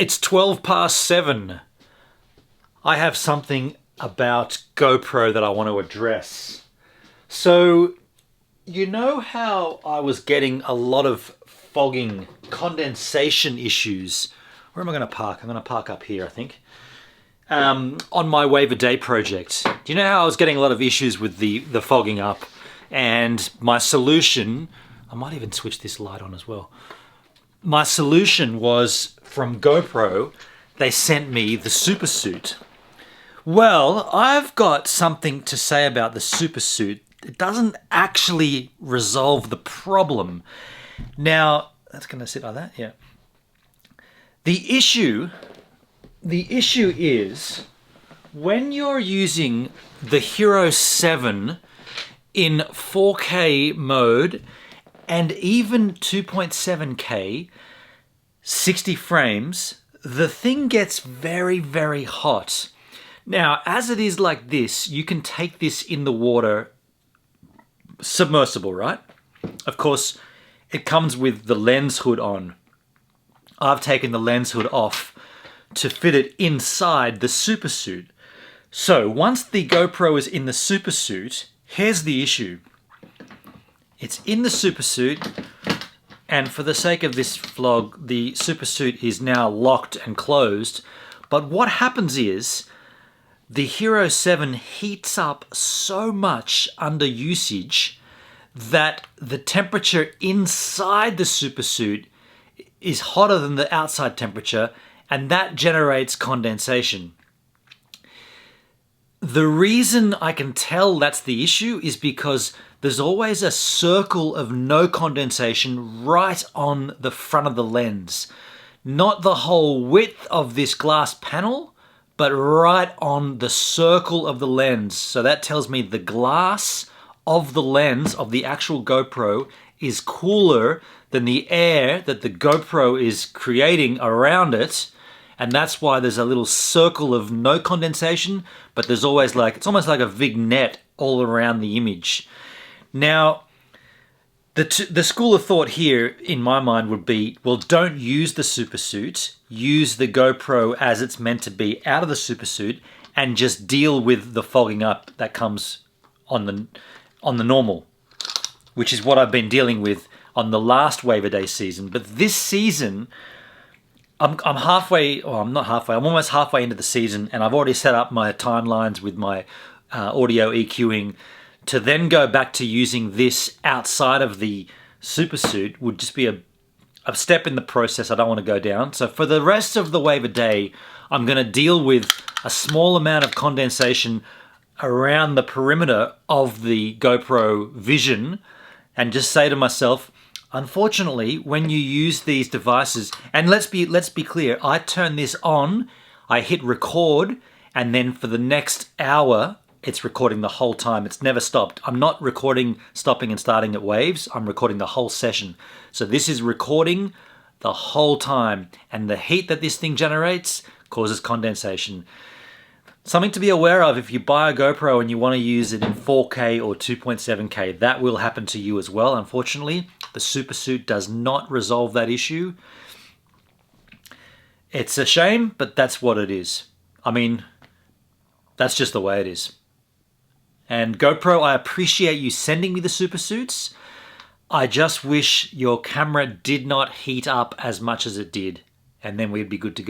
It's 7:12. I have something about GoPro that I want to address. So, you know how I was getting a lot of fogging, condensation issues? Where am I going to park? I'm going to park up here, I think. On my Wave a Day project. Do you know how I was getting a lot of issues with the fogging up? And my solution, I might even switch this light on as well. My solution was from GoPro, they sent me the Super Suit. Well, I've got something to say about the Super Suit. It doesn't actually resolve the problem. Now, that's going to sit like that, yeah. The issue is when you're using the Hero 7 in 4K mode and even 2.7K, 60 frames, the thing gets very, very hot. Now, as it is like this, you can take this in the water, submersible, right? Of course, it comes with the lens hood on. I've taken the lens hood off to fit it inside the Super Suit. So, once the GoPro is in the Super Suit, here's the issue. It's in the Super Suit, and for the sake of this vlog, the Super Suit is now locked and closed. But what happens is, the Hero 7 heats up so much under usage that the temperature inside the Super Suit is hotter than the outside temperature, and that generates condensation. The reason I can tell that's the issue is because there's always a circle of no condensation right on the front of the lens. Not the whole width of this glass panel, but right on the circle of the lens. So that tells me the glass of the lens of the actual GoPro is cooler than the air that the GoPro is creating around it. And that's why there's a little circle of no condensation, but there's always it's almost like a vignette all around the image. Now, the school of thought here, in my mind, would be, well, don't use the Super Suit. Use the GoPro as it's meant to be out of the Super Suit and just deal with the fogging up that comes on the normal, which is what I've been dealing with on the last Wave a Day season. But this season, I'm halfway, or I'm not halfway, I'm almost halfway into the season, and I've already set up my timelines with my audio EQing. To then go back to using this outside of the Super Suit would just be a step in the process I don't want to go down. So for the rest of the Wave a Day, I'm going to deal with a small amount of condensation around the perimeter of the GoPro Vision and just say to myself, unfortunately, when you use these devices, and let's be clear, I turn this on, I hit record, and then for the next hour, it's recording the whole time. It's never stopped. I'm not recording stopping and starting at waves. I'm recording the whole session. So this is recording the whole time. And the heat that this thing generates causes condensation. Something to be aware of if you buy a GoPro and you want to use it in 4K or 2.7K. That will happen to you as well, unfortunately. The Super Suit does not resolve that issue. It's a shame, but that's what it is. I mean, that's just the way it is. And GoPro, I appreciate you sending me the Super Suits. I just wish your camera did not heat up as much as it did, and then we'd be good to go.